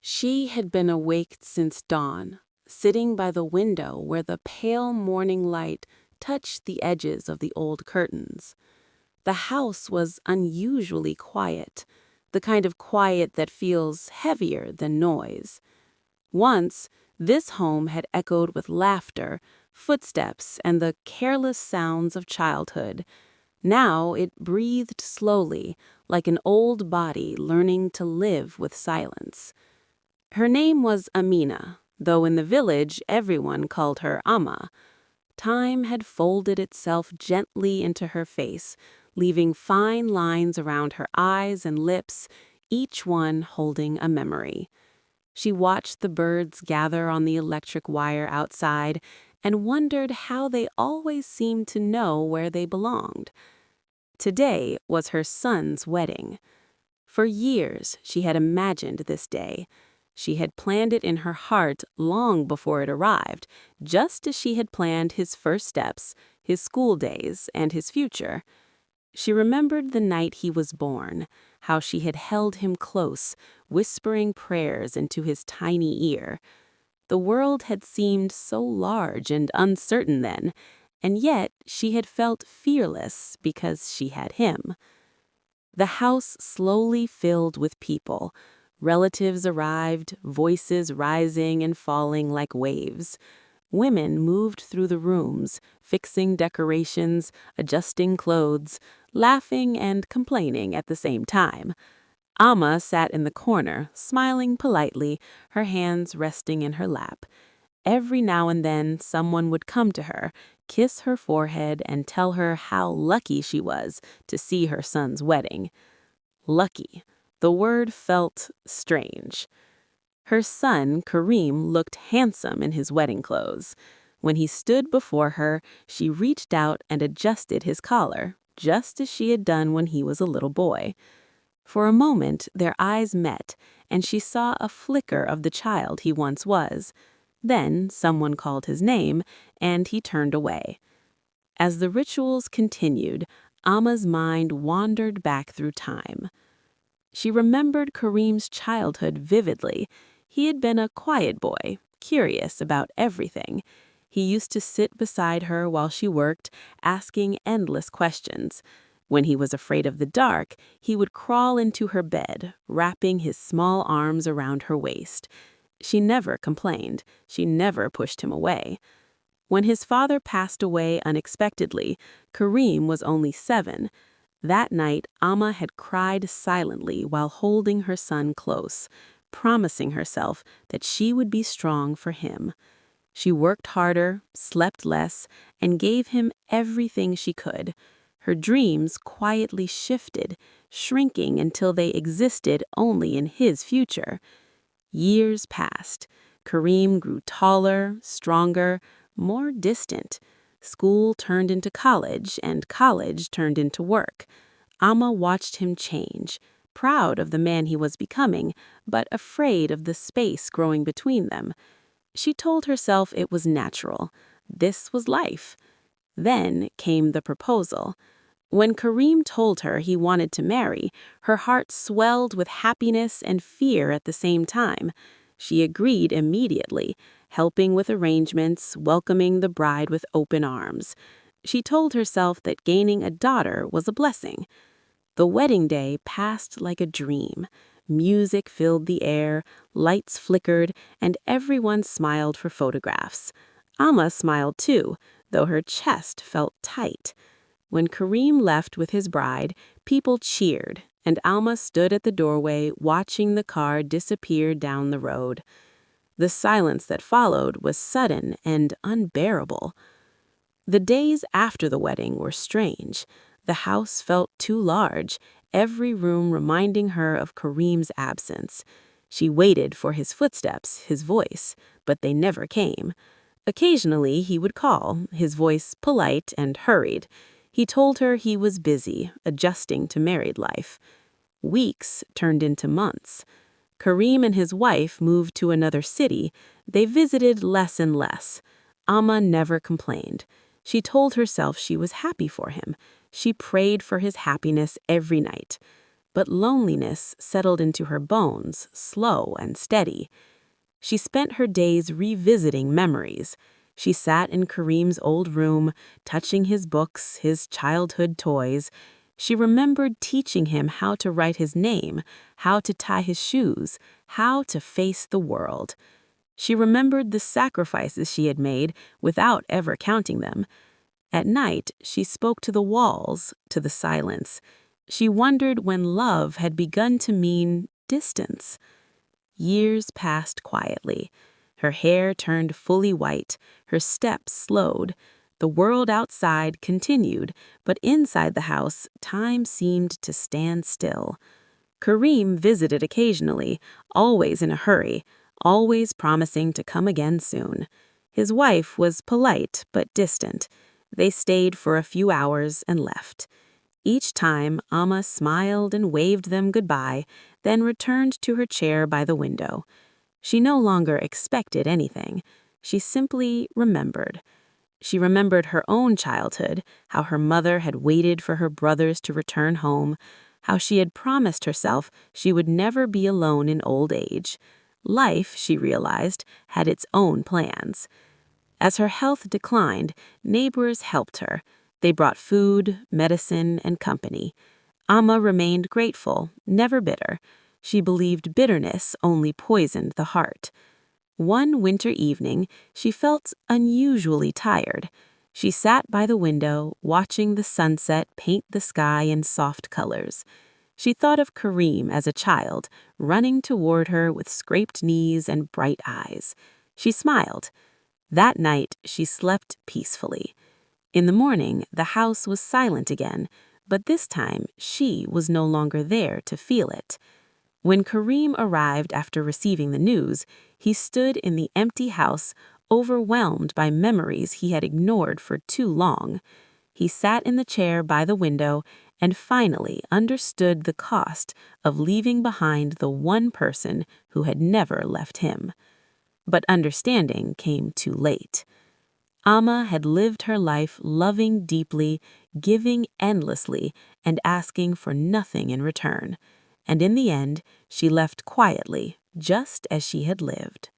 She had been awake since dawn, sitting by the window where the pale morning light touched the edges of the old curtains. The house was unusually quiet, the kind of quiet that feels heavier than noise. Once, this home had echoed with laughter, footsteps, and the careless sounds of childhood. Now it breathed slowly, like an old body learning to live with silence. Her name was Amina, though in the village everyone called her Amma. Time had folded itself gently into her face, leaving fine lines around her eyes and lips, each one holding a memory. She watched the birds gather on the electric wire outside and wondered how they always seemed to know where they belonged. Today was her son's wedding. For years she had imagined this day. She had planned it in her heart long before it arrived, just as she had planned his first steps, his school days, and his future. She remembered the night he was born, how she had held him close, whispering prayers into his tiny ear. The world had seemed so large and uncertain then, and yet she had felt fearless because she had him. The house slowly filled with people. Relatives arrived, voices rising and falling like waves. Women moved through the rooms, fixing decorations, adjusting clothes, laughing and complaining at the same time. Amma sat in the corner, smiling politely, her hands resting in her lap. Every now and then someone would come to her, kiss her forehead, and tell her how lucky she was to see her son's wedding. Lucky. The word felt strange. Her son, Kareem, looked handsome in his wedding clothes. When he stood before her, she reached out and adjusted his collar, just as she had done when he was a little boy. For a moment, their eyes met, and she saw a flicker of the child he once was. Then someone called his name, and he turned away. As the rituals continued, Amma's mind wandered back through time. She remembered Kareem's childhood vividly. He had been a quiet boy, curious about everything. He used to sit beside her while she worked, asking endless questions. When he was afraid of the dark, he would crawl into her bed, wrapping his small arms around her waist. She never complained. She never pushed him away. When his father passed away unexpectedly, Kareem was only 7. That night, Amma had cried silently while holding her son close, promising herself that she would be strong for him. She worked harder, slept less, and gave him everything she could. Her dreams quietly shifted, shrinking until they existed only in his future. Years passed. Kareem grew taller, stronger, more distant. School turned into college, and college turned into work. Amma watched him change, proud of the man he was becoming, but afraid of the space growing between them. She told herself it was natural. This was life. Then came the proposal. When Kareem told her he wanted to marry, her heart swelled with happiness and fear at the same time. She agreed immediately, helping with arrangements, welcoming the bride with open arms. She told herself that gaining a daughter was a blessing. The wedding day passed like a dream. Music filled the air, lights flickered, and everyone smiled for photographs. Amma smiled too, though her chest felt tight. When Kareem left with his bride, people cheered, and Alma stood at the doorway watching the car disappear down the road. The silence that followed was sudden and unbearable. The days after the wedding were strange. The house felt too large, every room reminding her of Kareem's absence. She waited for his footsteps, his voice, but they never came. Occasionally he would call, his voice polite and hurried. He told her he was busy, adjusting to married life. Weeks turned into months. Kareem and his wife moved to another city. They visited less and less. Amma never complained. She told herself she was happy for him. She prayed for his happiness every night. but loneliness settled into her bones, slow and steady. She spent her days revisiting memories. She sat in Kareem's old room, touching his books, his childhood toys. She remembered teaching him how to write his name, how to tie his shoes, how to face the world. She remembered the sacrifices she had made without ever counting them. At night, she spoke to the walls, to the silence. She wondered when love had begun to mean distance. Years passed quietly. Her hair turned fully white, her steps slowed. The world outside continued, but inside the house, time seemed to stand still. Kareem visited occasionally, always in a hurry, always promising to come again soon. His wife was polite but distant. They stayed for a few hours and left. Each time, Amma smiled and waved them goodbye, then returned to her chair by the window. She no longer expected anything. She simply remembered. She remembered her own childhood, how her mother had waited for her brothers to return home, how she had promised herself she would never be alone in old age. Life, she realized, had its own plans. As her health declined, neighbors helped her. They brought food, medicine, and company. Amma remained grateful, never bitter. She believed bitterness only poisoned the heart. One winter evening, she felt unusually tired. She sat by the window, watching the sunset paint the sky in soft colors. She thought of Kareem as a child, running toward her with scraped knees and bright eyes. She smiled. That night, she slept peacefully. In the morning, the house was silent again, but this time she was no longer there to feel it. When Kareem arrived after receiving the news, he stood in the empty house, overwhelmed by memories he had ignored for too long. He sat in the chair by the window and finally understood the cost of leaving behind the one person who had never left him. But understanding came too late. Amma had lived her life loving deeply, giving endlessly, and asking for nothing in return. And in the end, she left quietly, just as she had lived.